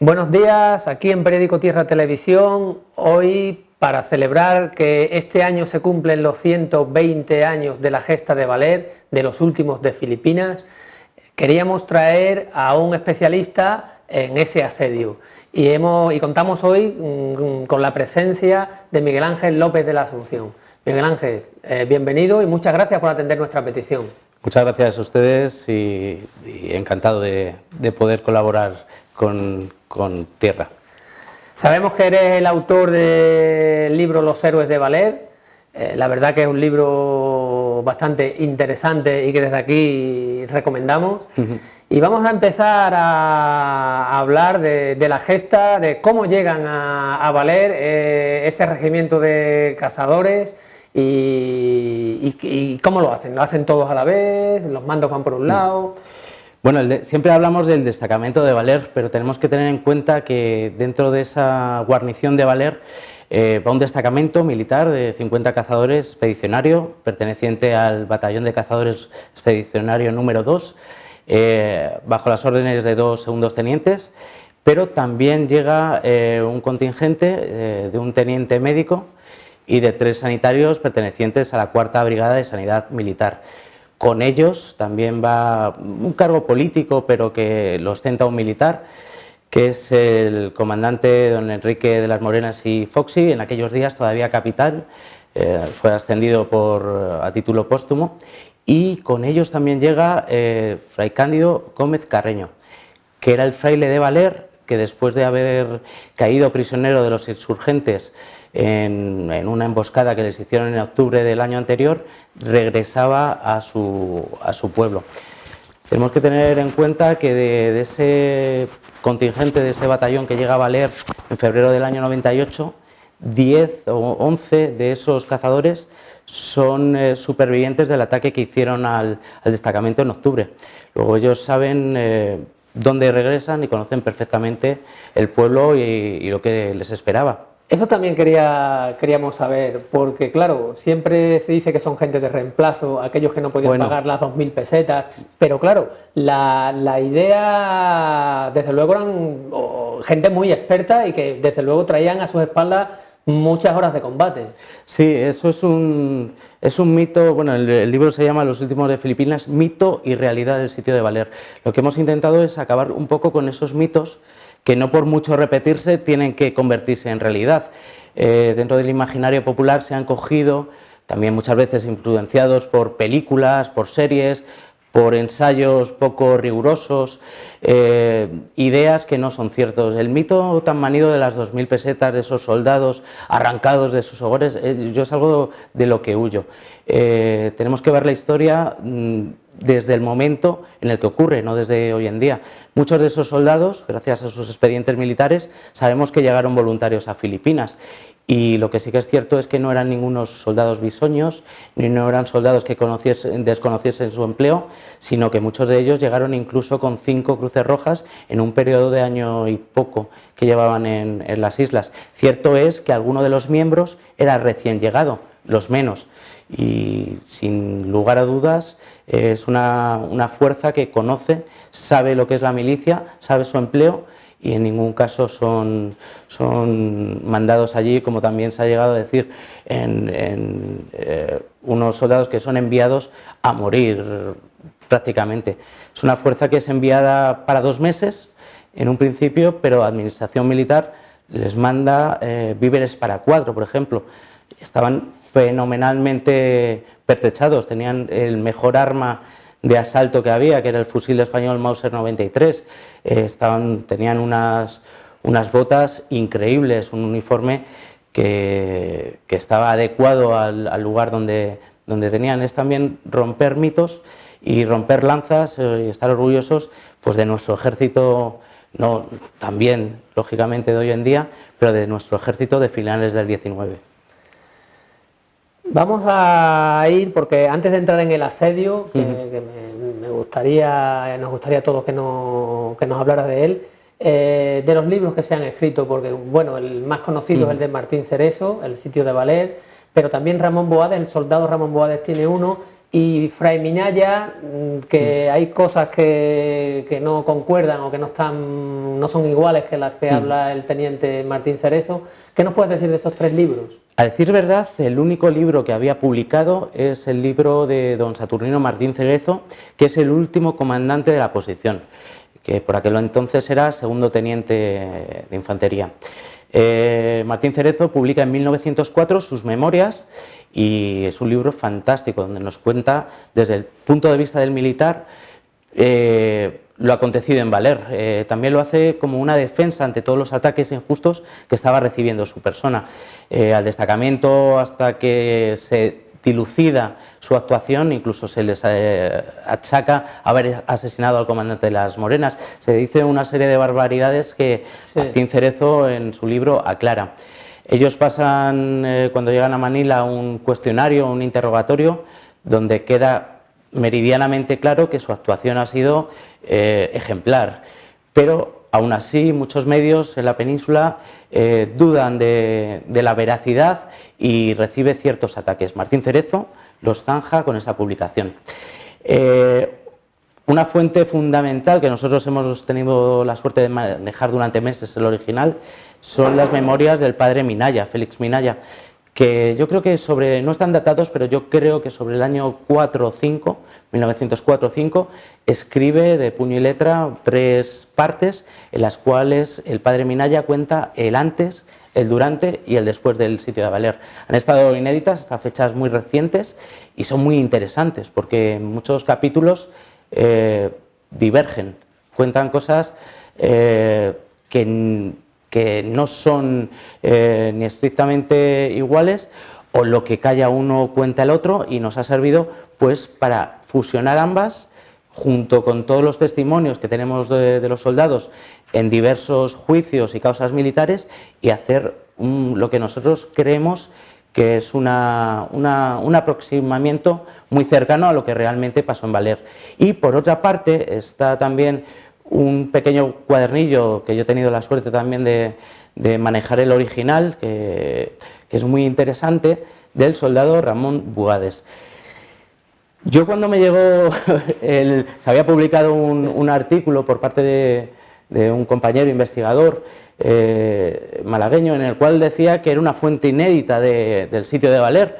Buenos días, aquí en Periódico Tierra Televisión, hoy para celebrar que este año se cumplen los 120 años de la gesta de Valer, de los últimos de Filipinas, queríamos traer a un especialista en ese asedio y contamos hoy con la presencia de Miguel Ángel López de la Asunción. Miguel Ángel, bienvenido y muchas gracias por atender nuestra petición. Muchas gracias a ustedes y encantado de poder colaborar con Tierra. Sabemos que eres el autor del libro Los héroes de Valer. La verdad que es un libro bastante interesante y que desde aquí recomendamos. Y vamos a empezar a hablar de la gesta, de cómo llegan a Valer ese regimiento de cazadores y cómo lo hacen. ¿Lo hacen todos a la vez? ¿Los mandos van por un lado? Bueno, siempre hablamos del destacamento de Valer, pero tenemos que tener en cuenta que dentro de esa guarnición de Valer va un destacamento militar de 50 cazadores expedicionario, perteneciente al batallón de cazadores expedicionario número 2, bajo las órdenes de 2 segundos tenientes, pero también llega un contingente de un teniente médico y de 3 sanitarios pertenecientes a la 4ª Brigada de Sanidad Militar. Con ellos también va un cargo político, pero que lo ostenta un militar, que es el comandante don Enrique de las Morenas y Foxy, en aquellos días todavía capitán, fue ascendido a título póstumo, y con ellos también llega Fray Cándido Gómez Carreño, que era el fraile de Valer, que después de haber caído prisionero de los insurgentes en una emboscada que les hicieron en octubre del año anterior, regresaba a su pueblo. Tenemos que tener en cuenta que de ese contingente, de ese batallón que llega a Valer en febrero del año 98, 10 o 11 de esos cazadores son supervivientes del ataque que hicieron al destacamento en octubre. Luego ellos saben dónde regresan y conocen perfectamente el pueblo y lo que les esperaba. Eso también queríamos saber, porque claro, siempre se dice que son gente de reemplazo, aquellos que no podían pagar las 2.000 pesetas, pero claro, la idea, desde luego, eran gente muy experta y que desde luego traían a sus espaldas muchas horas de combate. Sí, eso es un mito. Bueno, el libro se llama Los últimos de Filipinas, mito y realidad del sitio de Valer. Lo que hemos intentado es acabar un poco con esos mitos que no por mucho repetirse tienen que convertirse en realidad. Dentro del imaginario popular se han cogido, también muchas veces influenciados por películas, por series, por ensayos poco rigurosos, ideas que no son ciertos. El mito tan manido de las 2.000 pesetas, de esos soldados arrancados de sus hogares, yo es algo de lo que huyo. Tenemos que ver la historia desde el momento en el que ocurre, no desde hoy en día. Muchos de esos soldados, gracias a sus expedientes militares, sabemos que llegaron voluntarios a Filipinas. Y lo que sí que es cierto es que no eran ningunos soldados bisoños, ni no eran soldados que desconociesen su empleo, sino que muchos de ellos llegaron incluso con 5 cruces rojas en un periodo de año y poco que llevaban en las islas. Cierto es que alguno de los miembros era recién llegado, los menos, y sin lugar a dudas es una fuerza que conoce, sabe lo que es la milicia, sabe su empleo, y en ningún caso son mandados allí, como también se ha llegado a decir, unos soldados que son enviados a morir prácticamente. Es una fuerza que es enviada para 2 meses en un principio, pero la administración militar les manda víveres para 4, por ejemplo. Estaban fenomenalmente pertrechados, tenían el mejor arma de asalto que había, que era el fusil español Mauser 93, tenían unas botas increíbles, un uniforme que estaba adecuado al lugar donde tenían. Es también romper mitos y romper lanzas y estar orgullosos pues de nuestro ejército, no también lógicamente de hoy en día, pero de nuestro ejército de finales del 19. Vamos a ir, porque antes de entrar en el asedio, que nos gustaría a todos que nos hablara de él, de los libros que se han escrito, porque bueno, el más conocido es el de Martín Cerezo, El sitio de Valer, pero también Ramón Boades, el soldado Ramón Boades tiene uno y Fray Minaya, que hay cosas que no concuerdan o que no son iguales que las que habla el teniente Martín Cerezo. ¿Qué nos puedes decir de esos 3 libros? A decir verdad, el único libro que había publicado es el libro de don Saturnino Martín Cerezo, que es el último comandante de la posición, que por aquel entonces era segundo teniente de infantería. Martín Cerezo publica en 1904 sus memorias y es un libro fantástico donde nos cuenta desde el punto de vista del militar lo acontecido en Valer. También lo hace como una defensa ante todos los ataques injustos que estaba recibiendo su persona. Al destacamento, hasta que se dilucida su actuación, incluso se les achaca haber asesinado al comandante de las Morenas. Se dice una serie de barbaridades que Martín Cerezo en su libro aclara. Ellos pasan, cuando llegan a Manila, un cuestionario, un interrogatorio, donde queda meridianamente claro que su actuación ha sido ejemplar, pero aún así muchos medios en la península dudan de la veracidad y recibe ciertos ataques. Martín Cerezo los zanja con esa publicación. Una fuente fundamental que nosotros hemos tenido la suerte de manejar durante meses, el original, son las memorias del padre Minaya, Félix Minaya, que yo creo que no están datados, pero yo creo que sobre el año 4 o 5, 1904 o 5, escribe de puño y letra 3 partes en las cuales el padre Minaya cuenta el antes, el durante y el después del sitio de Valer. Han estado inéditas hasta fechas muy recientes y son muy interesantes porque en muchos capítulos divergen, cuentan cosas que no son ni estrictamente iguales, o lo que calla uno cuenta el otro, y nos ha servido pues para fusionar ambas junto con todos los testimonios que tenemos de los soldados en diversos juicios y causas militares, y hacer lo que nosotros creemos que es un aproximamiento muy cercano a lo que realmente pasó en Valer. Y por otra parte está también un pequeño cuadernillo que yo he tenido la suerte también de manejar, el original, que es muy interesante, del soldado Ramón Buades. Yo cuando me llegó, se había publicado un artículo por parte de un compañero investigador malagueño, en el cual decía que era una fuente inédita del sitio de Valer,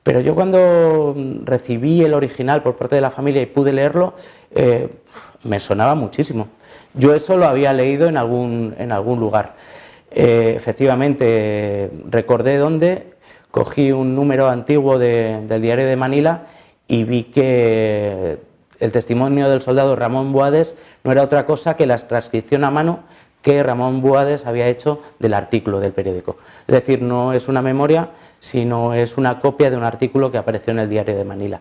pero yo cuando recibí el original por parte de la familia y pude leerlo, me sonaba muchísimo. Yo eso lo había leído en algún lugar. Efectivamente, recordé dónde, cogí un número antiguo del diario de Manila y vi que el testimonio del soldado Ramón Buades no era otra cosa que la transcripción a mano que Ramón Buades había hecho del artículo del periódico. Es decir, no es una memoria, sino es una copia de un artículo que apareció en el diario de Manila.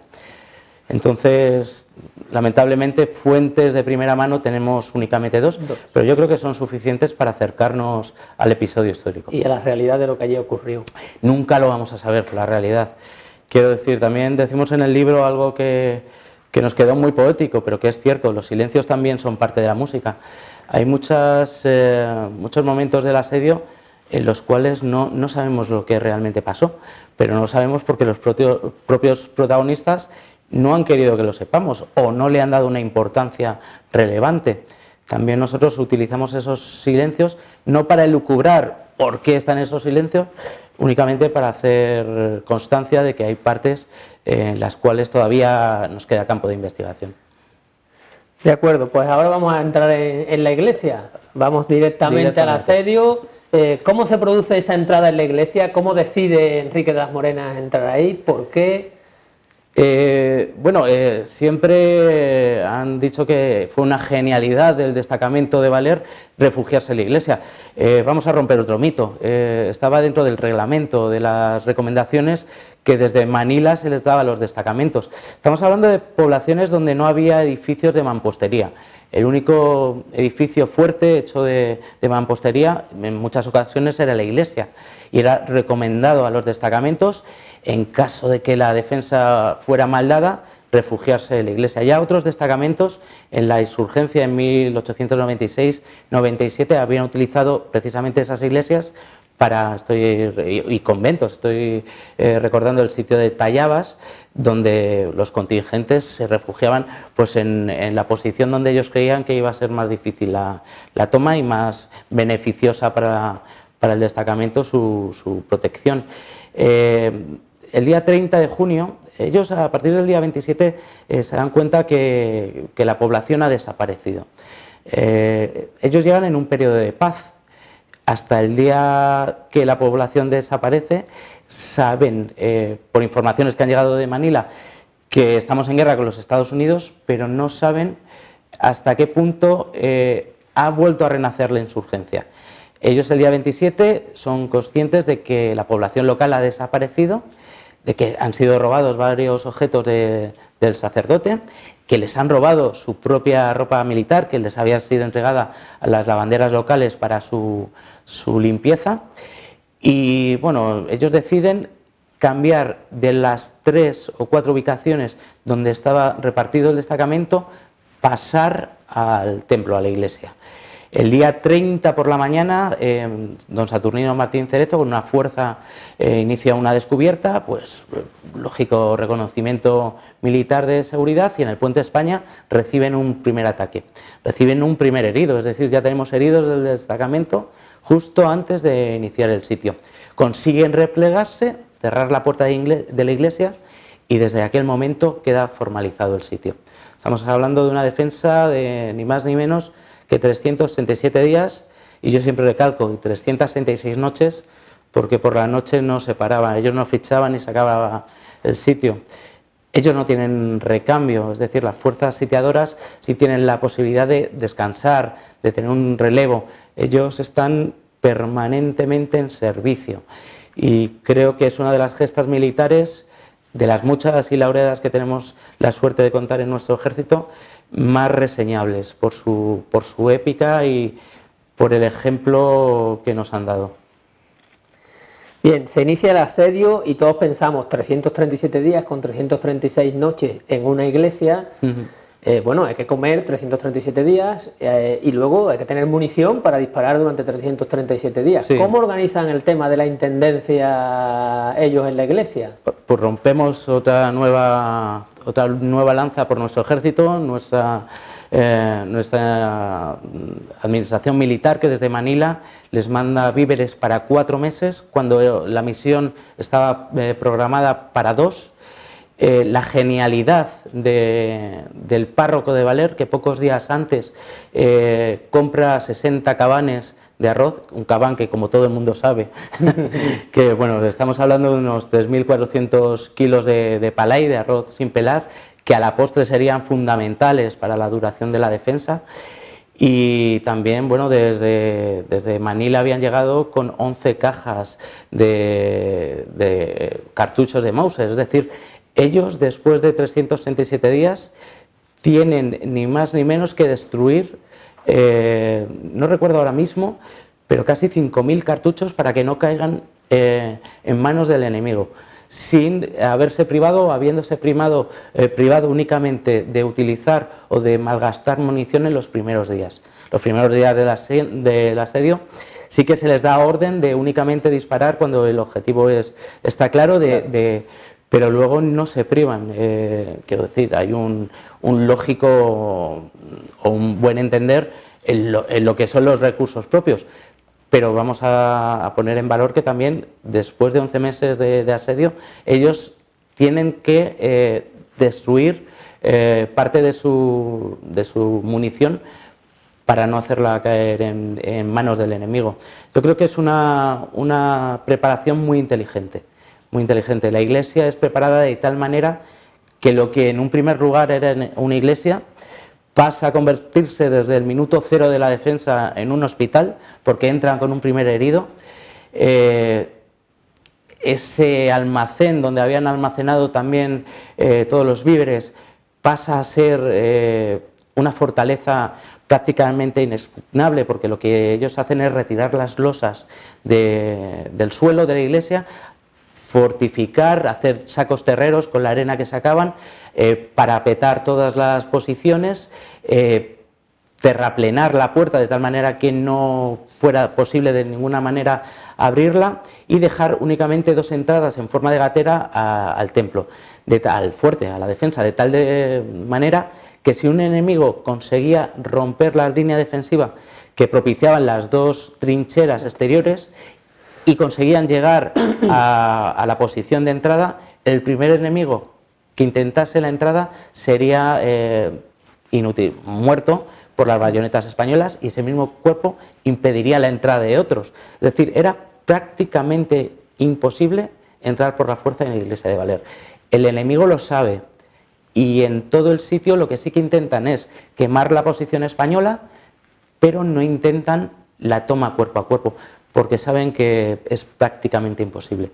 Entonces, lamentablemente, fuentes de primera mano tenemos únicamente dos, pero yo creo que son suficientes para acercarnos al episodio histórico. Y a la realidad de lo que allí ocurrió. Nunca lo vamos a saber, la realidad. Quiero decir, también decimos en el libro algo que nos quedó muy poético, pero que es cierto, los silencios también son parte de la música. Hay muchos momentos del asedio en los cuales no sabemos lo que realmente pasó, pero no lo sabemos porque los propios protagonistas no han querido que lo sepamos o no le han dado una importancia relevante. También nosotros utilizamos esos silencios no para elucubrar por qué están esos silencios, únicamente para hacer constancia de que hay partes en las cuales todavía nos queda campo de investigación. De acuerdo, pues ahora vamos a entrar en la iglesia. Vamos directamente al asedio. ¿Cómo se produce esa entrada en la iglesia? ¿Cómo decide Enrique de las Morenas entrar ahí? ¿Por qué? Siempre han dicho que fue una genialidad del destacamento de Valer refugiarse en la iglesia. Vamos a romper otro mito. Estaba dentro del reglamento, de las recomendaciones que desde Manila se les daba a los destacamentos. Estamos hablando de poblaciones donde no había edificios de mampostería. El único edificio fuerte hecho de mampostería en muchas ocasiones era la iglesia, y era recomendado a los destacamentos, en caso de que la defensa fuera mal dada, refugiarse en la iglesia. Ya otros destacamentos en la insurgencia en 1896-97 habían utilizado precisamente esas iglesias y conventos. Estoy recordando el sitio de Tallabas, donde los contingentes se refugiaban pues en la posición donde ellos creían que iba a ser más difícil la toma y más beneficiosa para el destacamento su protección. El día 30 de junio, ellos a partir del día 27 se dan cuenta que la población ha desaparecido. Ellos llegan en un periodo de paz. Hasta el día que la población desaparece, saben, por informaciones que han llegado de Manila, que estamos en guerra con los Estados Unidos, pero no saben hasta qué punto ha vuelto a renacer la insurgencia. Ellos el día 27 son conscientes de que la población local ha desaparecido, de que han sido robados varios objetos del sacerdote, que les han robado su propia ropa militar, que les había sido entregada a las lavanderas locales para su limpieza. Y bueno, ellos deciden cambiar de las 3 o 4 ubicaciones donde estaba repartido el destacamento, pasar al templo, a la iglesia. El día 30 por la mañana, don Saturnino Martín Cerezo, con una fuerza, inicia una descubierta, pues lógico reconocimiento militar de seguridad, y en el Puente España reciben un primer ataque, reciben un primer herido, es decir, ya tenemos heridos del destacamento justo antes de iniciar el sitio. Consiguen replegarse, cerrar la puerta de la iglesia, y desde aquel momento queda formalizado el sitio. Estamos hablando de una defensa de ni más ni menos que 367 días, y yo siempre recalco, 366 noches, porque por la noche no se paraban, ellos no fichaban ni se acababa el sitio. Ellos no tienen recambio, es decir, las fuerzas sitiadoras sí tienen la posibilidad de descansar, de tener un relevo. Ellos están permanentemente en servicio, y creo que es una de las gestas militares, de las muchas y laureadas que tenemos la suerte de contar en nuestro ejército, más reseñables por su épica y por el ejemplo que nos han dado. Bien, se inicia el asedio y todos pensamos 337 días con 336 noches en una iglesia. Bueno, hay que comer 337 días y luego hay que tener munición para disparar durante 337 días. Sí. ¿Cómo organizan el tema de la intendencia ellos en la iglesia? Pues rompemos otra nueva lanza por nuestro ejército, nuestra administración militar, que desde Manila les manda víveres para 4 meses, cuando la misión estaba programada para 2. La genialidad del párroco de Valer, que pocos días antes compra 60 cabanes de arroz, un cabán que, como todo el mundo sabe, que bueno, estamos hablando de unos 3.400 kilos de palay, de arroz sin pelar, que a la postre serían fundamentales para la duración de la defensa. Y también, bueno, desde Manila habían llegado con 11 cajas de cartuchos de Mauser, es decir, ellos, después de 367 días, tienen ni más ni menos que destruir, no recuerdo ahora mismo, pero casi 5.000 cartuchos para que no caigan en manos del enemigo, sin haberse privado o habiéndose privado únicamente de utilizar o de malgastar munición en los primeros días. Los primeros días del asedio sí que se les da orden de únicamente disparar cuando el objetivo está claro, pero luego no se privan. Quiero decir, hay un lógico o un buen entender en lo que son los recursos propios, pero vamos a poner en valor que también después de 11 meses de asedio ellos tienen que destruir parte de su munición para no hacerla caer en manos del enemigo. Yo creo que es una preparación muy inteligente. Muy inteligente. La iglesia es preparada de tal manera que lo que en un primer lugar era una iglesia pasa a convertirse desde el minuto 0 de la defensa en un hospital, porque entran con un primer herido. Ese almacén donde habían almacenado también todos los víveres pasa a ser una fortaleza prácticamente inexpugnable, porque lo que ellos hacen es retirar las losas del suelo de la iglesia, fortificar, hacer sacos terreros con la arena que sacaban, parapetar todas las posiciones, terraplenar la puerta de tal manera que no fuera posible de ninguna manera abrirla y dejar únicamente 2 entradas en forma de gatera al templo, al fuerte, a la defensa, de tal manera que si un enemigo conseguía romper la línea defensiva que propiciaban las 2 trincheras exteriores y conseguían llegar a la posición de entrada, el primer enemigo que intentase la entrada sería inútil, muerto por las bayonetas españolas, y ese mismo cuerpo impediría la entrada de otros. Es decir, era prácticamente imposible entrar por la fuerza en la iglesia de Valer. El enemigo lo sabe, y en todo el sitio lo que sí que intentan es quemar la posición española, pero no intentan la toma cuerpo a cuerpo, porque saben que es prácticamente imposible.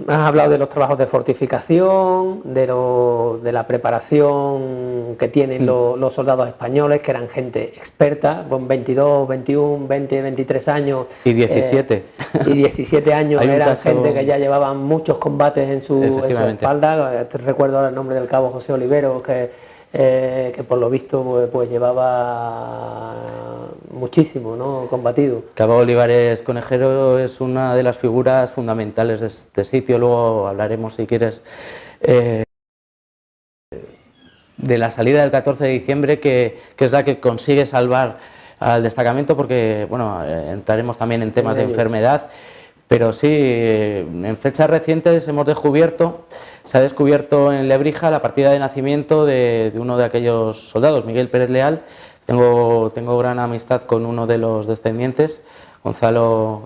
Has hablado de los trabajos de fortificación, de la preparación que tienen los soldados españoles, que eran gente experta, con 22, 21, 20, 23 años. Y 17. Y 17 años eran gente que ya llevaban muchos combates en su espalda. Recuerdo ahora el nombre del cabo José Oliveros, que por lo visto pues llevaba muchísimo, ¿no?, combatido. Cabo Olivares Conejero es una de las figuras fundamentales de este sitio. Luego hablaremos, si quieres, de la salida del 14 de diciembre, que es la que consigue salvar al destacamento, porque bueno, entraremos también en temas de enfermedad. Pero sí, en fechas recientes se ha descubierto en Lebrija la partida de nacimiento de uno de aquellos soldados, Miguel Pérez Leal. Tengo gran amistad con uno de los descendientes, Gonzalo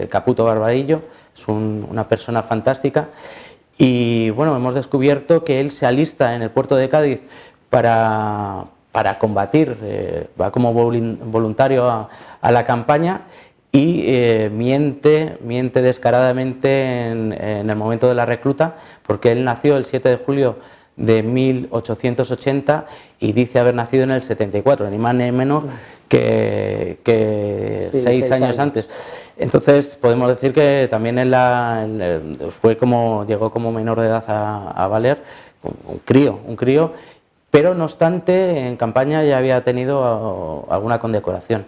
Caputo Barbarillo, es una persona fantástica. Y bueno, hemos descubierto que él se alista en el puerto de Cádiz para combatir, va como voluntario a la campaña. Y miente descaradamente en el momento de la recluta, porque él nació el 7 de julio de 1880 y dice haber nacido en el 74, ni más ni menos que 6 años antes. Entonces podemos decir que también llegó como menor de edad a Valer, un crío, pero no obstante en campaña ya había tenido alguna condecoración.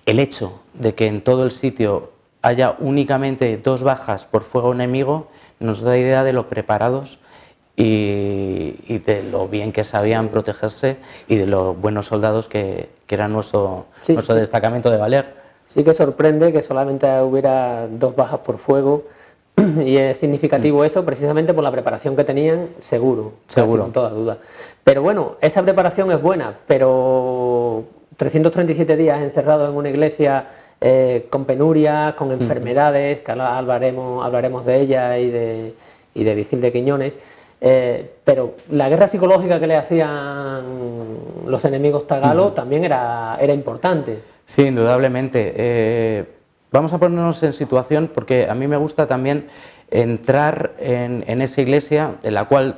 El hecho de que en todo el sitio haya únicamente 2 bajas por fuego enemigo nos da idea de lo preparados y de lo bien que sabían protegerse y de los buenos soldados que era nuestro destacamento de Valer. Sí que sorprende que solamente hubiera 2 bajas por fuego, y es significativo eso precisamente por la preparación que tenían, seguro, sin toda duda. Pero bueno, esa preparación es buena, pero 337 días encerrados en una iglesia con penurias, con enfermedades, que ahora hablaremos de ellas y de Vigil de Quiñones, pero la guerra psicológica que le hacían los enemigos tagalos también era importante. Sí, indudablemente. Vamos a ponernos en situación, porque a mí me gusta también entrar en esa iglesia en la cual,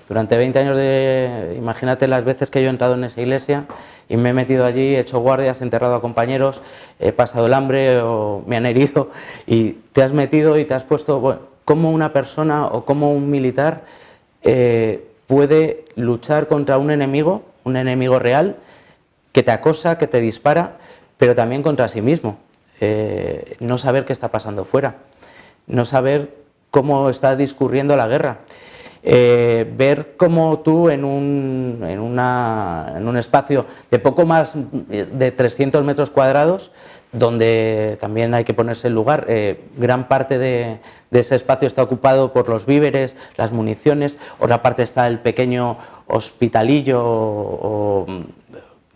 durante 20 años imagínate las veces que yo he entrado en esa iglesia y me he metido allí, he hecho guardias, he enterrado a compañeros, he pasado el hambre o me han herido, y te has metido y te has puesto, bueno, cómo una persona o cómo un militar puede luchar contra un enemigo real que te acosa, que te dispara, pero también contra sí mismo. No saber qué está pasando fuera, no saber cómo está discurriendo la guerra, ver cómo tú en un espacio de poco más de 300 metros cuadrados, donde también hay que ponerse en lugar, gran parte de ese espacio está ocupado por los víveres, las municiones, otra parte está el pequeño hospitalillo o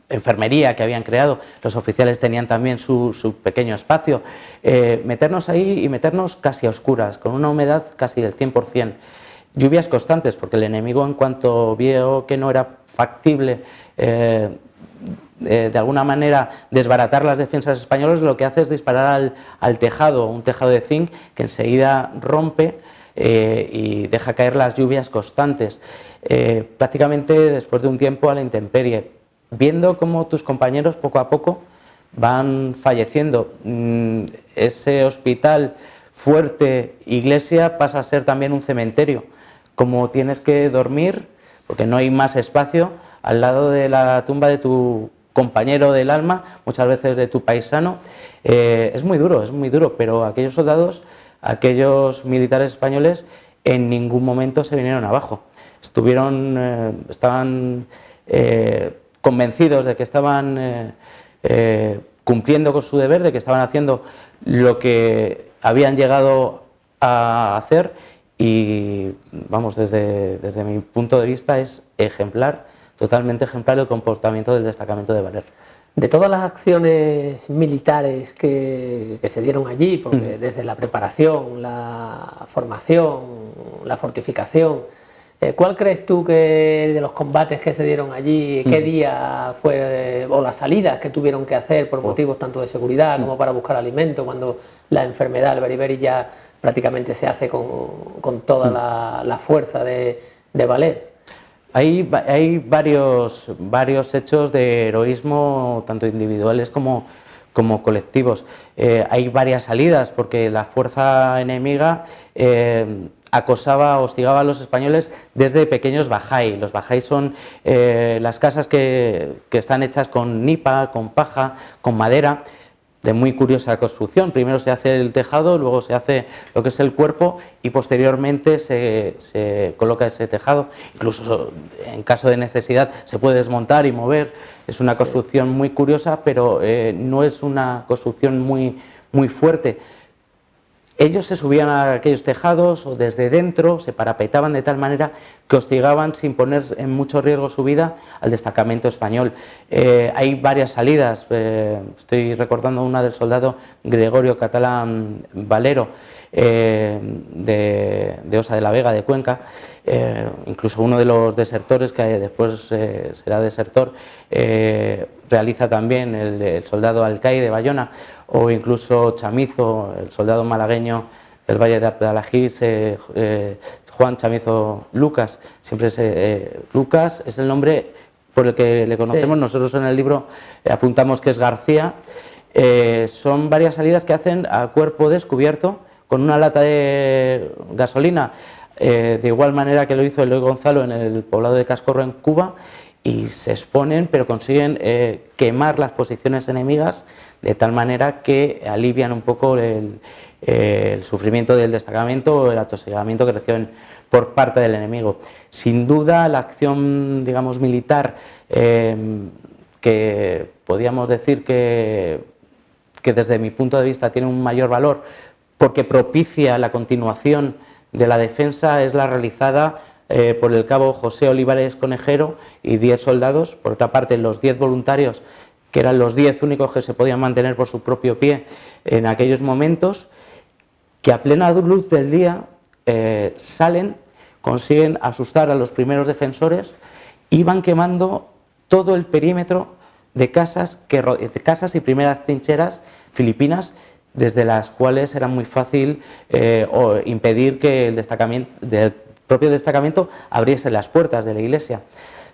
enfermería que habían creado, los oficiales tenían también su pequeño espacio. Meternos ahí y meternos casi a oscuras, con una humedad casi del 100%, lluvias constantes, porque el enemigo, en cuanto vio que no era factible de alguna manera desbaratar las defensas españolas, lo que hace es disparar al tejado, un tejado de zinc que enseguida rompe y deja caer las lluvias constantes, prácticamente después de un tiempo a la intemperie, viendo cómo tus compañeros poco a poco van falleciendo. Ese hospital, fuerte, iglesia, pasa a ser también un cementerio. Como tienes que dormir, porque no hay más espacio al lado de la tumba de tu compañero del alma, muchas veces de tu paisano. Es muy duro, pero aquellos soldados, aquellos militares españoles en ningún momento se vinieron abajo. Estaban convencidos de que estaban cumpliendo con su deber, de que estaban haciendo lo que habían llegado a hacer y, vamos, desde mi punto de vista es ejemplar, totalmente ejemplar el comportamiento del destacamento de Valer. De todas las acciones militares que se dieron allí, porque desde la preparación, la formación, la fortificación, ¿cuál crees tú que de los combates que se dieron allí, qué día fue, o las salidas que tuvieron que hacer por motivos tanto de seguridad como para buscar alimento, cuando la enfermedad, el beriberi, ya prácticamente se hace con toda la fuerza de Valer? Hay varios hechos de heroísmo, tanto individuales como colectivos. Hay varias salidas, porque la fuerza enemiga acosaba, hostigaba a los españoles desde pequeños bajai. Los bajai son las casas que están hechas con nipa, con paja, con madera, de muy curiosa construcción. Primero se hace el tejado, luego se hace lo que es el cuerpo y posteriormente se coloca ese tejado. Incluso en caso de necesidad se puede desmontar y mover. Es una construcción muy curiosa, pero no es una construcción muy fuerte. Ellos se subían a aquellos tejados o desde dentro se parapetaban de tal manera que hostigaban sin poner en mucho riesgo su vida al destacamento español. Hay varias salidas, estoy recordando una del soldado Gregorio Catalán Valero, de Osa de la Vega, de Cuenca. Incluso uno de los desertores, que después será desertor, realiza también el soldado Alcaide de Bayona, o incluso Chamizo, el soldado malagueño del Valle de Abdalajís, Juan Chamizo Lucas. Lucas es el nombre por el que le conocemos, sí. Nosotros en el libro apuntamos que es García. Son varias salidas que hacen a cuerpo descubierto con una lata de gasolina, de igual manera que lo hizo Eloy Gonzalo en el poblado de Cascorro, en Cuba, y se exponen, pero consiguen quemar las posiciones enemigas de tal manera que alivian un poco el sufrimiento del destacamento o el atosigamiento que reciben por parte del enemigo. Sin duda, la acción, digamos, militar, que podríamos decir que desde mi punto de vista tiene un mayor valor porque propicia la continuación de la defensa, es la realizada por el cabo José Olivares Conejero y 10 soldados. Por otra parte, los 10 voluntarios, que eran los 10 únicos que se podían mantener por su propio pie en aquellos momentos, que a plena luz del día salen, consiguen asustar a los primeros defensores y van quemando todo el perímetro de casas y primeras trincheras filipinas, desde las cuales era muy fácil impedir que el propio destacamento abriese las puertas de la iglesia.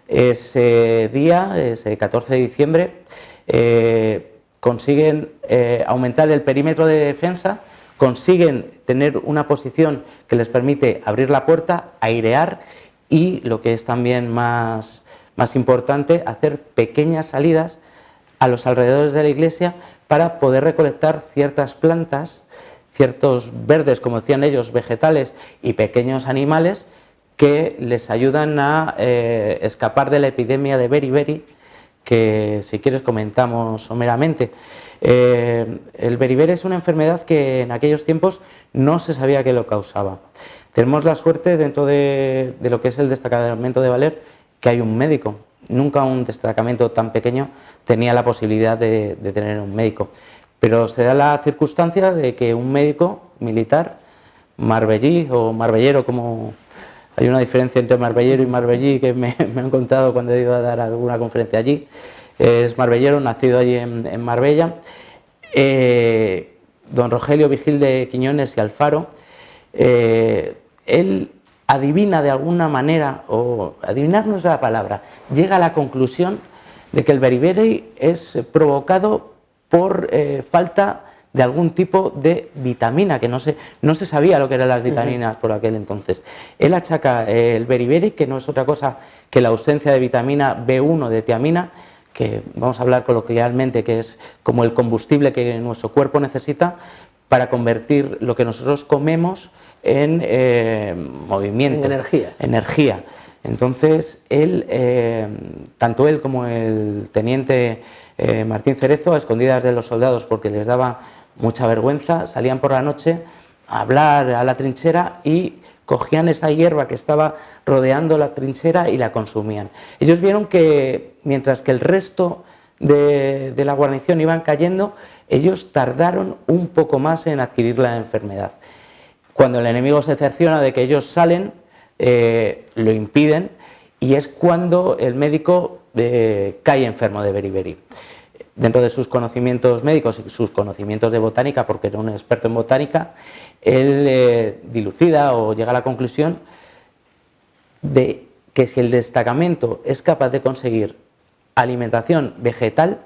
Ese día, ese 14 de diciembre, consiguen aumentar el perímetro de defensa, consiguen tener una posición que les permite abrir la puerta, airear y, lo que es también más importante, hacer pequeñas salidas a los alrededores de la iglesia para poder recolectar ciertas plantas, ciertos verdes, como decían ellos, vegetales y pequeños animales que les ayudan a escapar de la epidemia de beriberi, que si quieres comentamos someramente. El beriberi es una enfermedad que en aquellos tiempos no se sabía qué lo causaba. Tenemos la suerte, dentro de lo que es el destacamento de Valer, que hay un médico. Nunca un destacamento tan pequeño tenía la posibilidad de tener un médico, pero se da la circunstancia de que un médico militar, marbellí o marbellero, como hay una diferencia entre marbellero y marbellí que me han contado cuando he ido a dar alguna conferencia allí, es marbellero, nacido allí en Marbella, don Rogelio Vigil de Quiñones y Alfaro. Él adivina de alguna manera, o adivinar no es la palabra, llega a la conclusión de que el beriberi es provocado por falta de algún tipo de vitamina, que no se sabía lo que eran las vitaminas por aquel entonces. Él achaca el beriberi, que no es otra cosa que la ausencia de vitamina B1 de tiamina, que vamos a hablar coloquialmente, que es como el combustible que nuestro cuerpo necesita para convertir lo que nosotros comemos en movimiento, en energía. Entonces, tanto él como el teniente Martín Cerezo, a escondidas de los soldados porque les daba mucha vergüenza, salían por la noche a hablar a la trinchera y cogían esa hierba que estaba rodeando la trinchera y la consumían. Ellos vieron que mientras que el resto de la guarnición iban cayendo, ellos tardaron un poco más en adquirir la enfermedad. Cuando el enemigo se cerciora de que ellos salen, lo impiden, y es cuando el médico cae enfermo de beriberi. Dentro de sus conocimientos médicos y sus conocimientos de botánica, porque era un experto en botánica, él dilucida o llega a la conclusión de que si el destacamento es capaz de conseguir alimentación vegetal,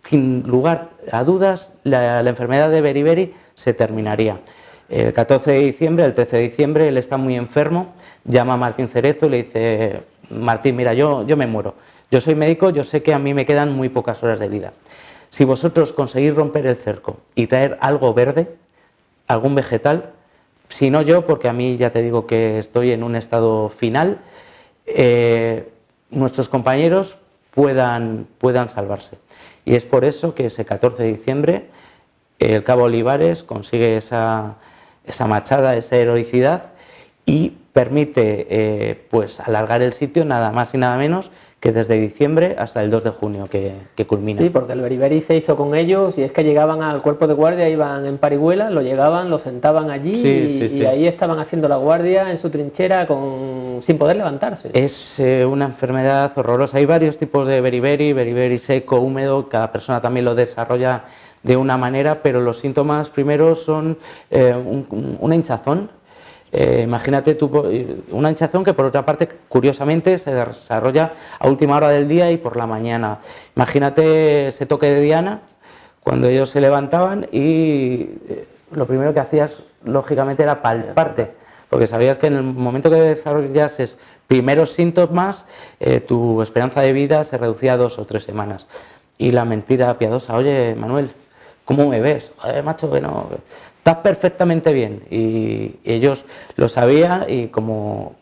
sin lugar a dudas, la enfermedad de beriberi se terminaría. El 14 de diciembre, el 13 de diciembre, él está muy enfermo, llama a Martín Cerezo y le dice: Martín, mira, yo me muero, yo soy médico, yo sé que a mí me quedan muy pocas horas de vida. Si vosotros conseguís romper el cerco y traer algo verde, algún vegetal, si no yo, porque a mí ya te digo que estoy en un estado final, nuestros compañeros puedan salvarse. Y es por eso que ese 14 de diciembre el cabo Olivares consigue esa machada, esa heroicidad, y permite pues alargar el sitio nada más y nada menos que desde diciembre hasta el 2 de junio que culmina. Sí, porque el beriberi se hizo con ellos, y es que llegaban al cuerpo de guardia, iban en parihuela, lo sentaban allí, y ahí estaban haciendo la guardia en su trinchera sin poder levantarse. Es una enfermedad horrorosa. Hay varios tipos de beriberi seco, húmedo, cada persona también lo desarrolla de una manera, pero los síntomas primeros son una hinchazón. Imagínate tú, una hinchazón que por otra parte curiosamente se desarrolla a última hora del día y por la mañana. Imagínate ese toque de diana cuando ellos se levantaban y lo primero que hacías lógicamente era palparte, porque sabías que en el momento que desarrollases primeros síntomas tu esperanza de vida se reducía a 2 o 3 semanas. Y la mentira piadosa: oye, Manuel, ¿cómo me ves? Macho, que no, estás perfectamente bien. Y ellos lo sabían, y como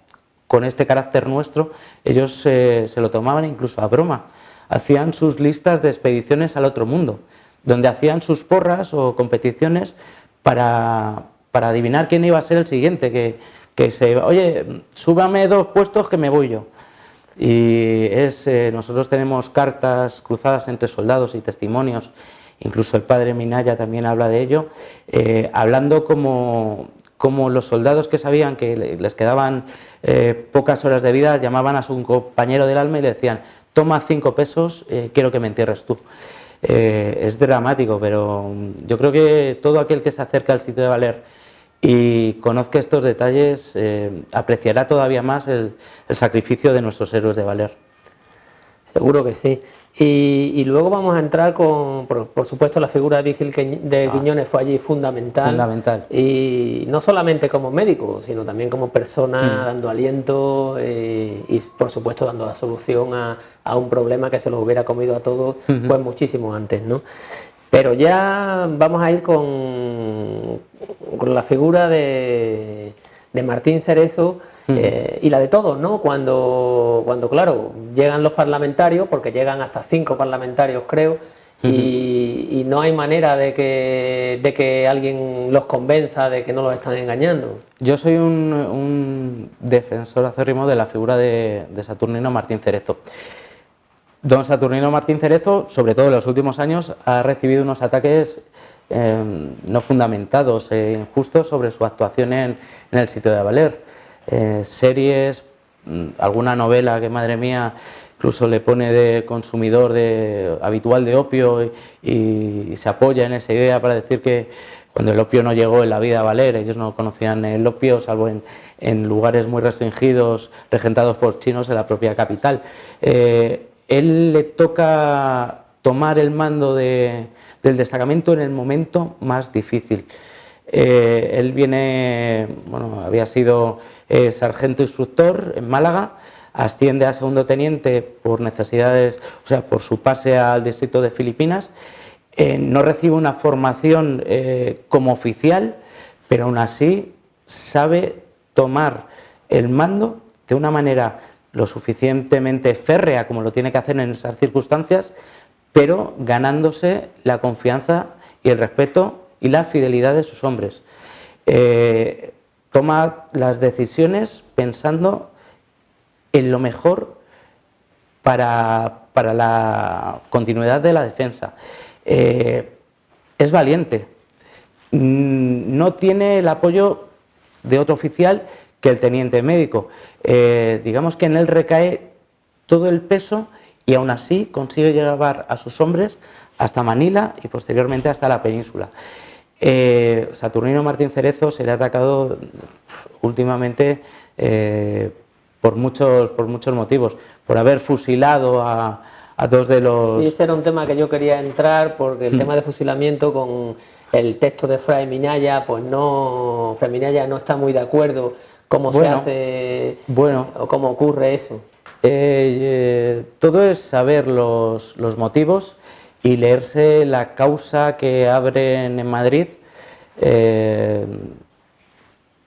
con este carácter nuestro, ellos se lo tomaban incluso a broma. Hacían sus listas de expediciones al otro mundo, donde hacían sus porras o competiciones para adivinar quién iba a ser el siguiente, oye, súbame 2 puestos que me voy yo. Y nosotros tenemos cartas cruzadas entre soldados y testimonios. Incluso el padre Minaya también habla de ello, hablando como los soldados que sabían que les quedaban pocas horas de vida, llamaban a su compañero del alma y le decían: toma 5 pesos, quiero que me entierres tú. Es dramático, pero yo creo que todo aquel que se acerca al sitio de Valer y conozca estos detalles apreciará todavía más el sacrificio de nuestros héroes de Valer. Seguro que sí. Y luego vamos a entrar por supuesto, la figura de Vigil de Quiñones fue allí fundamental. Y no solamente como médico, sino también como persona, dando aliento y por supuesto dando la solución a un problema que se los hubiera comido a todos pues muchísimo antes, ¿no? Pero ya vamos a ir con la figura de Martín Cerezo. Y la de todos, ¿no? Cuando claro, llegan los parlamentarios, porque llegan hasta 5 parlamentarios, creo, y no hay manera de que alguien los convenza de que no los están engañando. Yo soy un defensor acérrimo de la figura de Saturnino Martín Cerezo. Don Saturnino Martín Cerezo, sobre todo en los últimos años, ha recibido unos ataques no fundamentados e injustos sobre su actuación en el sitio de Valer. Series, alguna novela que, madre mía, incluso le pone de consumidor habitual de opio y se apoya en esa idea para decir que cuando el opio no llegó en la vida a Valer, ellos no conocían el opio salvo en lugares muy restringidos regentados por chinos en la propia capital. Él le toca tomar el mando del destacamento en el momento más difícil. Él había sido sargento instructor en Málaga, asciende a segundo teniente por necesidades, o sea, por su pase al distrito de Filipinas. No recibe una formación como oficial, pero aún así sabe tomar el mando de una manera lo suficientemente férrea como lo tiene que hacer en esas circunstancias, pero ganándose la confianza y el respeto y la fidelidad de sus hombres. Toma las decisiones pensando en lo mejor para la continuidad de la defensa. Es valiente, no tiene el apoyo de otro oficial que el teniente médico. Digamos que en él recae todo el peso y aún así consigue llevar a sus hombres hasta Manila y posteriormente hasta la península. Saturnino Martín Cerezo se le ha atacado últimamente por muchos motivos, por haber fusilado a dos de los... Y ese era un tema que yo quería entrar, porque el tema de fusilamiento con el texto de Fray Minaya, pues no, Fray Minaya no está muy de acuerdo cómo se hace o cómo ocurre eso. Todo es saber los motivos y leerse la causa que abren en Madrid,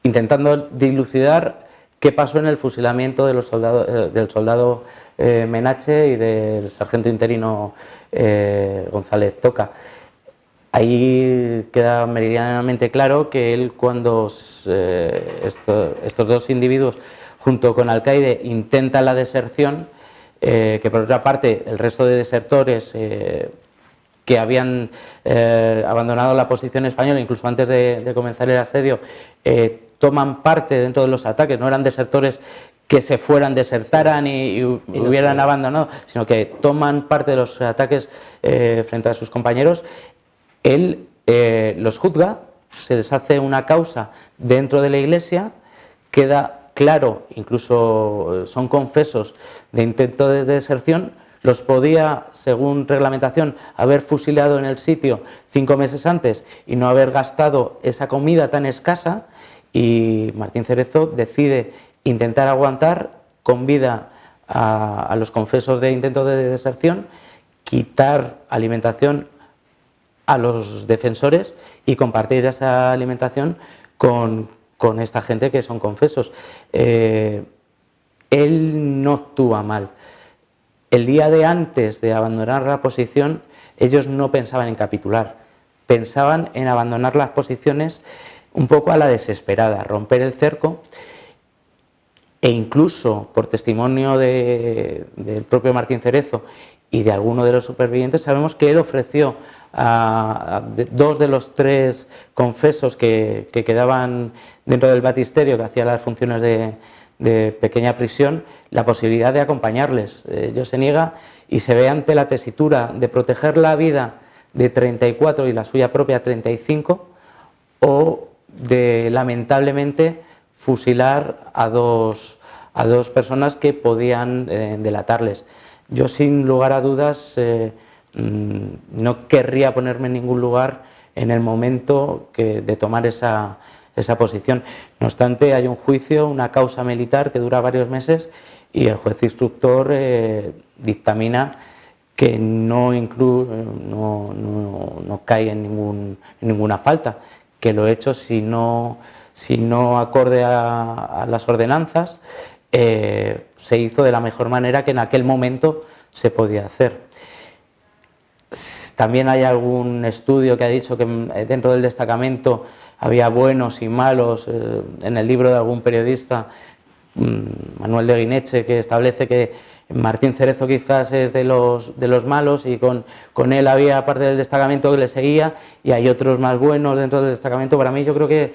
intentando dilucidar qué pasó en el fusilamiento de los soldados, del soldado Menache y del sargento interino González Toca. Ahí queda meridianamente claro que él, cuando estos dos individuos junto con Alcaide intentan la deserción, que por otra parte el resto de desertores que habían abandonado la posición española incluso antes de comenzar el asedio, toman parte dentro de los ataques, no eran desertores que se fueran, desertaran y hubieran abandonado, sino que toman parte de los ataques frente a sus compañeros. Él los juzga, se les hace una causa dentro de la Iglesia, queda claro, incluso son confesos de intento de deserción. Los podía, según reglamentación, haber fusilado en el sitio 5 meses antes y no haber gastado esa comida tan escasa, y Martín Cerezo decide intentar aguantar con vida a los confesos de intento de deserción, quitar alimentación a los defensores y compartir esa alimentación con esta gente que son confesos. Él no actúa mal. El día de antes de abandonar la posición, ellos no pensaban en capitular, pensaban en abandonar las posiciones un poco a la desesperada, romper el cerco, e incluso por testimonio del propio Martín Cerezo y de alguno de los supervivientes, sabemos que él ofreció a 2 de los 3 confesos que quedaban dentro del batisterio, que hacía las funciones de pequeña prisión, la posibilidad de acompañarles. Ellos se niega y se ve ante la tesitura de proteger la vida de 34 y la suya propia 35, o de lamentablemente fusilar a dos personas que podían delatarles. Yo, sin lugar a dudas, no querría ponerme en ningún lugar en el momento de tomar esa posición. No obstante, hay un juicio, una causa militar que dura varios meses, y el juez instructor dictamina que no cae en ninguna falta, que lo hecho, si no acorde a las ordenanzas, se hizo de la mejor manera que en aquel momento se podía hacer. También hay algún estudio que ha dicho que dentro del destacamento había buenos y malos. En el libro de algún periodista, Manuel de Guineche, que establece que Martín Cerezo quizás es de los malos, y con él había parte del destacamento que le seguía, y hay otros más buenos dentro del destacamento. Para mí, yo creo que,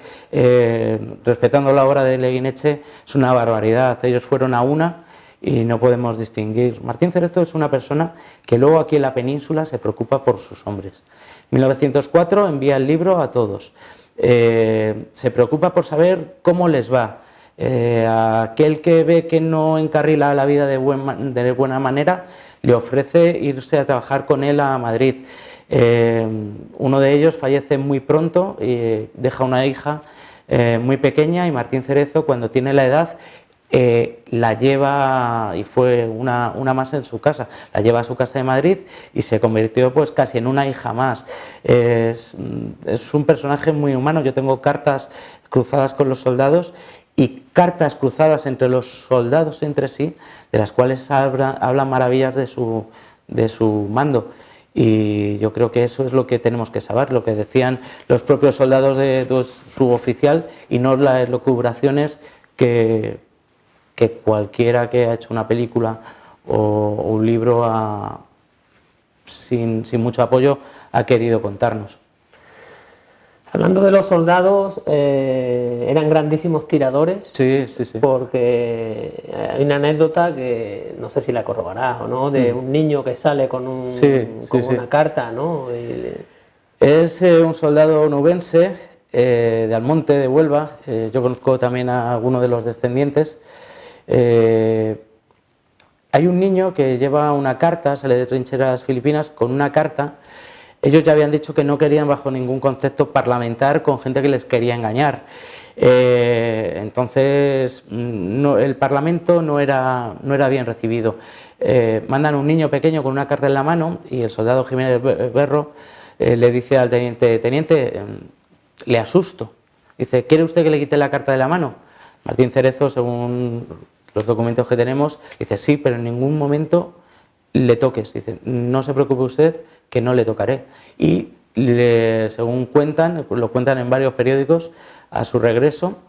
respetando la obra de Leguineche, es una barbaridad. Ellos fueron a una y no podemos distinguir. Martín Cerezo es una persona que luego aquí en la península se preocupa por sus hombres. En 1904 envía el libro a todos. Se preocupa por saber cómo les va. Aquel que ve que no encarrila la vida de buena manera, le ofrece irse a trabajar con él a Madrid. Uno de ellos fallece muy pronto y deja una hija muy pequeña, y Martín Cerezo, cuando tiene la edad, la lleva, y fue una más en su casa, la lleva a su casa de Madrid y se convirtió pues casi en una hija más. Es un personaje muy humano. Yo tengo cartas cruzadas con los soldados y cartas cruzadas entre los soldados entre sí, de las cuales hablan maravillas de su mando. Y yo creo que eso es lo que tenemos que saber, lo que decían los propios soldados de su oficial, y no las elucubraciones que cualquiera que ha hecho una película o un libro sin mucho apoyo ha querido contarnos. Hablando de los soldados, eran grandísimos tiradores. Sí, sí, sí. Porque hay una anécdota que no sé si la corroborarás o no, de un niño que sale con una carta, ¿no? Es un soldado onubense de Almonte, de Huelva. Yo conozco también a alguno de los descendientes. Hay un niño que lleva una carta, sale de trincheras filipinas con una carta. Ellos ya habían dicho que no querían bajo ningún concepto parlamentar con gente que les quería engañar. Entonces el Parlamento no era bien recibido. Mandan un niño pequeño con una carta en la mano, y el soldado Jiménez Berro le dice al teniente: teniente, le asusto. Dice: ¿quiere usted que le quite la carta de la mano? Martín Cerezo, según los documentos que tenemos, dice: sí, pero en ningún momento le toques. Dice: no se preocupe usted, que no le tocaré. Y según cuentan, lo cuentan en varios periódicos, a su regreso,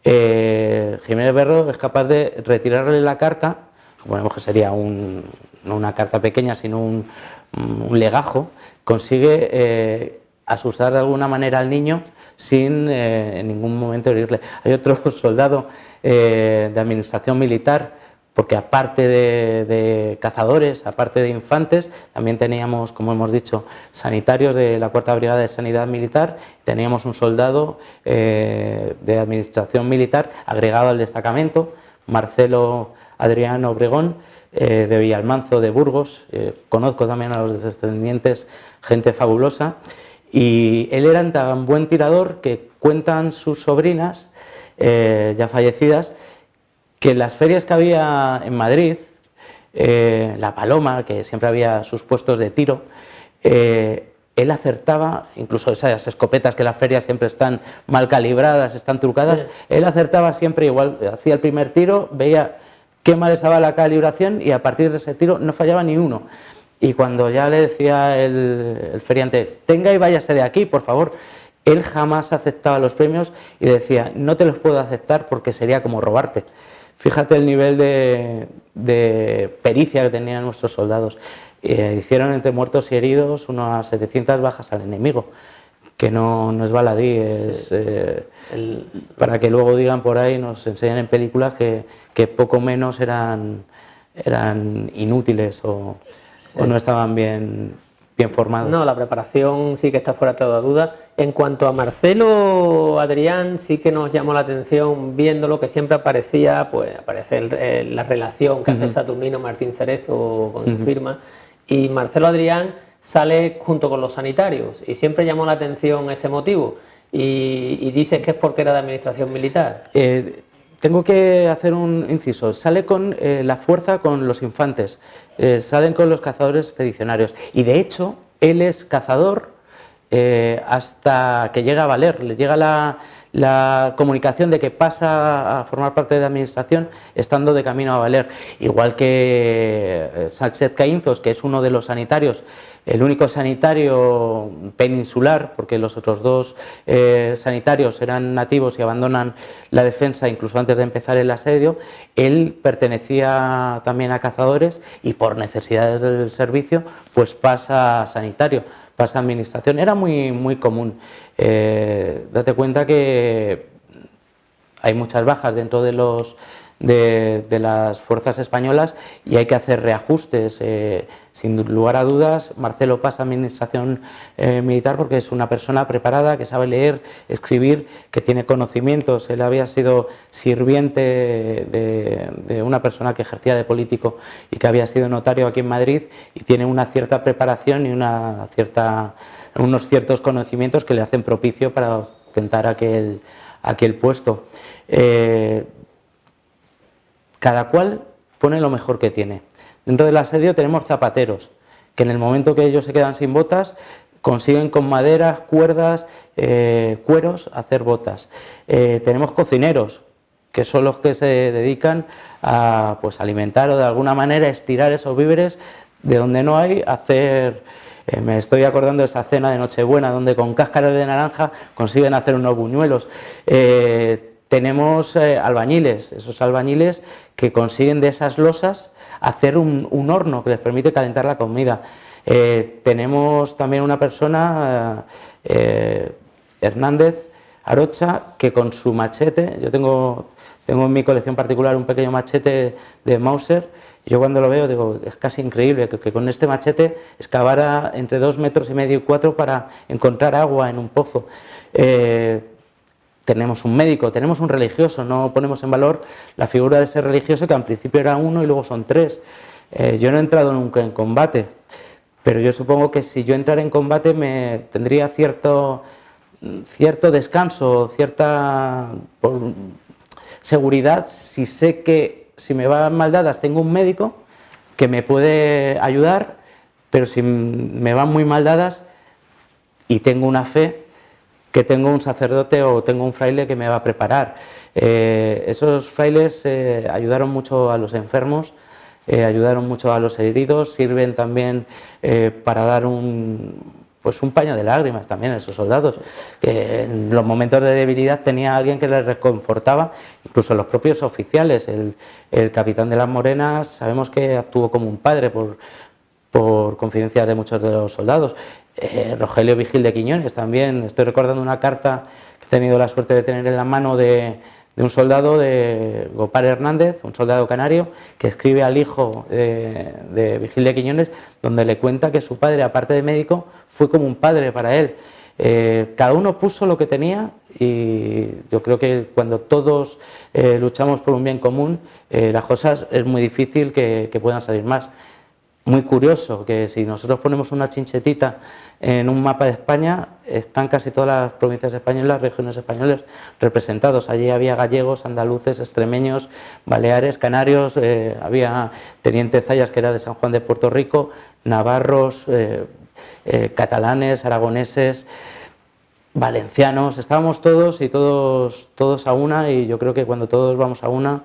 Jiménez Berro es capaz de retirarle la carta. Suponemos que sería no una carta pequeña, sino un legajo. Consigue asustar de alguna manera al niño sin en ningún momento herirle. Hay otro soldado de administración militar, porque aparte de cazadores, aparte de infantes, también teníamos, como hemos dicho, sanitarios de la 4ª Brigada de Sanidad Militar. Teníamos un soldado de administración militar agregado al destacamento, Marcelo Adrián Obregón, de Villalmanzo de Burgos. Conozco también a los descendientes, gente fabulosa, y él era tan buen tirador que cuentan sus sobrinas, ya fallecidas, que en las ferias que había en Madrid, La Paloma, que siempre había sus puestos de tiro, él acertaba, incluso esas escopetas que en las ferias siempre están mal calibradas, están trucadas, sí. Él acertaba siempre igual, hacía el primer tiro, veía qué mal estaba la calibración, y a partir de ese tiro no fallaba ni uno. Y cuando ya le decía el feriante: tenga y váyase de aquí, por favor, él jamás aceptaba los premios y decía: no te los puedo aceptar porque sería como robarte. Fíjate el nivel de pericia que tenían nuestros soldados. Hicieron entre muertos y heridos unas 700 bajas al enemigo, que no es baladí. Para que luego digan por ahí, nos enseñan en películas que poco menos eran inútiles o no estaban bien formados. No, la preparación sí que está fuera de toda duda. En cuanto a Marcelo Adrián, sí que nos llamó la atención viéndolo, que siempre aparece la relación que hace Saturnino Martín Cerezo con su firma, y Marcelo Adrián sale junto con los sanitarios, y siempre llamó la atención ese motivo, y dices que es porque era de administración militar. Tengo que hacer un inciso. Sale con la fuerza, con los infantes, salen con los cazadores expedicionarios, y de hecho él es cazador hasta que llega a Valer. Le llega la comunicación de que pasa a formar parte de la administración estando de camino a Valer. Igual que Sánchez Caínzos, que es uno de los sanitarios, el único sanitario peninsular, porque los otros dos sanitarios eran nativos y abandonan la defensa incluso antes de empezar el asedio. Él pertenecía también a cazadores y por necesidades del servicio pues pasa a sanitario, pasa a administración. Era muy común. Date cuenta que hay muchas bajas dentro de de las fuerzas españolas y hay que hacer reajustes. Sin lugar a dudas, Marcelo pasa a Administración Militar porque es una persona preparada, que sabe leer, escribir, que tiene conocimientos. Él había sido sirviente de una persona que ejercía de político y que había sido notario aquí en Madrid y tiene una cierta preparación y unos ciertos conocimientos que le hacen propicio para ostentar aquel puesto. Cada cual pone lo mejor que tiene. Dentro del asedio tenemos zapateros, que en el momento que ellos se quedan sin botas, consiguen con maderas, cuerdas, cueros hacer botas. Tenemos cocineros, que son los que se dedican a pues, alimentar o de alguna manera estirar esos víveres de donde no hay, hacer... me estoy acordando de esa cena de Nochebuena, donde con cáscaras de naranja consiguen hacer unos buñuelos. Tenemos albañiles, esos albañiles que consiguen de esas losas hacer un horno que les permite calentar la comida. Tenemos también una persona, Hernández Arocha, que con su machete, yo tengo en mi colección particular un pequeño machete de Mauser, y yo cuando lo veo digo, es casi increíble que con este machete excavara entre 2,5 metros y 4 para encontrar agua en un pozo. Tenemos un médico, tenemos un religioso, no ponemos en valor la figura de ese religioso que al principio era uno y luego son 3. Yo no he entrado nunca en combate, pero yo supongo que si yo entrara en combate me tendría cierto descanso, cierta seguridad si sé que si me van mal dadas tengo un médico que me puede ayudar, pero si me van muy mal dadas y tengo una fe, que tengo un sacerdote o tengo un fraile que me va a preparar. Esos frailes ayudaron mucho a los enfermos, ayudaron mucho a los heridos, sirven también para dar un paño de lágrimas también a esos soldados, que en los momentos de debilidad tenía alguien que les reconfortaba, incluso los propios oficiales. El capitán de las Morenas sabemos que actuó como un padre por confidencias de muchos de los soldados. Rogelio Vigil de Quiñones también, estoy recordando una carta que he tenido la suerte de tener en la mano de un soldado, de Gopar Hernández, un soldado canario, que escribe al hijo de Vigil de Quiñones, donde le cuenta que su padre, aparte de médico, fue como un padre para él. Cada uno puso lo que tenía y yo creo que cuando todos luchamos por un bien común, las cosas es muy difícil que puedan salir más. Muy curioso que si nosotros ponemos una chinchetita en un mapa de España, están casi todas las provincias españolas, regiones españolas representados. Allí había gallegos, andaluces, extremeños, baleares, canarios, había Teniente Zayas, que era de San Juan de Puerto Rico, navarros, catalanes, aragoneses, valencianos. Estábamos todos y todos a una, y yo creo que cuando todos vamos a una,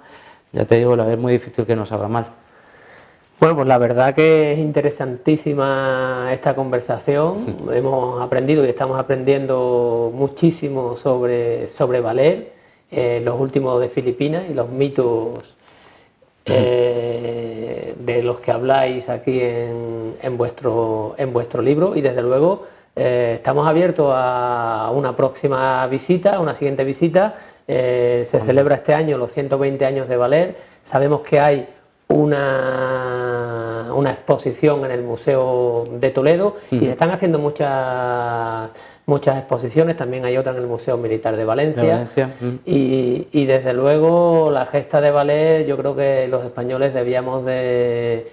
ya te digo, es muy difícil que nos salga mal. Bueno, pues la verdad que es interesantísima esta conversación. Hemos aprendido y estamos aprendiendo muchísimo sobre Valer, los últimos de Filipinas y los mitos de los que habláis aquí en vuestro libro, y desde luego estamos abiertos a una próxima visita, a una siguiente visita. Se celebra este año los 120 años de Valer. Sabemos que hay una exposición en el Museo de Toledo y se están haciendo muchas exposiciones. También hay otra en el Museo Militar de Valencia. Y desde luego la gesta de Valer, yo creo que los españoles debíamos de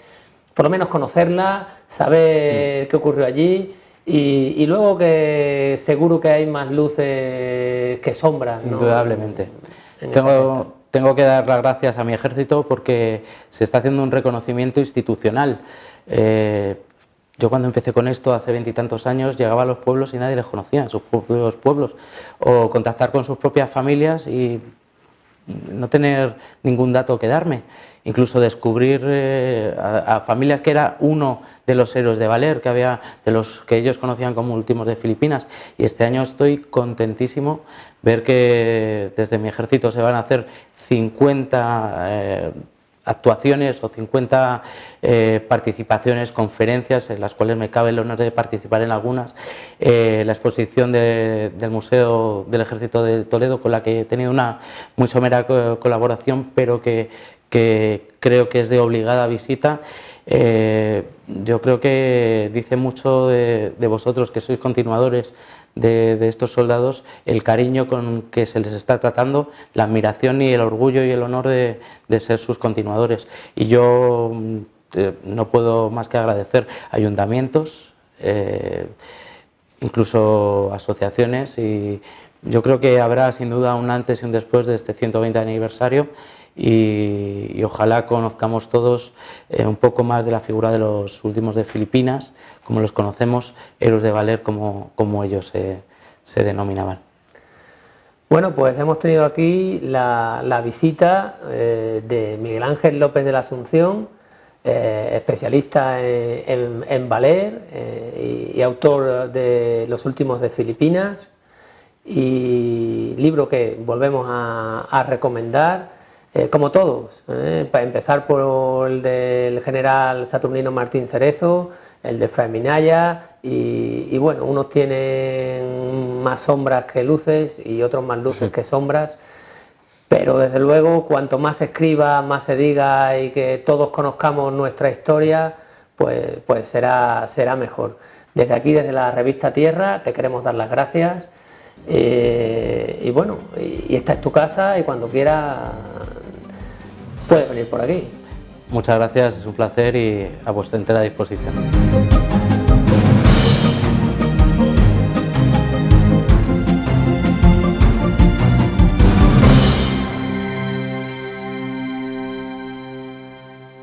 por lo menos conocerla, saber qué ocurrió allí, y luego que seguro que hay más luces que sombras, ¿no? Indudablemente. Tengo que dar las gracias a mi ejército porque se está haciendo un reconocimiento institucional. Yo cuando empecé con esto hace 20 y tantos años llegaba a los pueblos y nadie les conocía en sus propios pueblos, o contactar con sus propias familias y no tener ningún dato que darme. Incluso descubrir a familias que era uno de los héroes de Valer, que había de los que ellos conocían como últimos de Filipinas. Y este año estoy contentísimo ver que desde mi ejército se van a hacer 50 actuaciones o 50 participaciones, conferencias, en las cuales me cabe el honor de participar en algunas, la exposición del Museo del Ejército de Toledo, con la que he tenido una muy somera colaboración, pero que creo que es de obligada visita. Yo creo que dice mucho de vosotros, que sois continuadores de estos soldados, el cariño con que se les está tratando, la admiración y el orgullo y el honor de ser sus continuadores. Y yo no puedo más que agradecer ayuntamientos, incluso asociaciones, y yo creo que habrá sin duda un antes y un después de este 120 aniversario, y ojalá conozcamos todos un poco más de la figura de los últimos de Filipinas, como los conocemos, héroes de Valer, como ellos se denominaban. Bueno, pues hemos tenido aquí la visita de Miguel Ángel López de la Asunción, especialista en Valer y autor de Los últimos de Filipinas, y libro que volvemos a recomendar, como todos, para empezar por el del general Saturnino Martín Cerezo, el de Fray Minaya, y bueno, unos tienen más sombras que luces y otros más luces que sombras, pero desde luego cuanto más se escriba, más se diga y que todos conozcamos nuestra historia, pues será mejor. Desde aquí, desde la revista Tierra, te queremos dar las gracias, y bueno, y esta es tu casa, y cuando quieras puedes venir por aquí. Muchas gracias, es un placer y a vuestra entera disposición.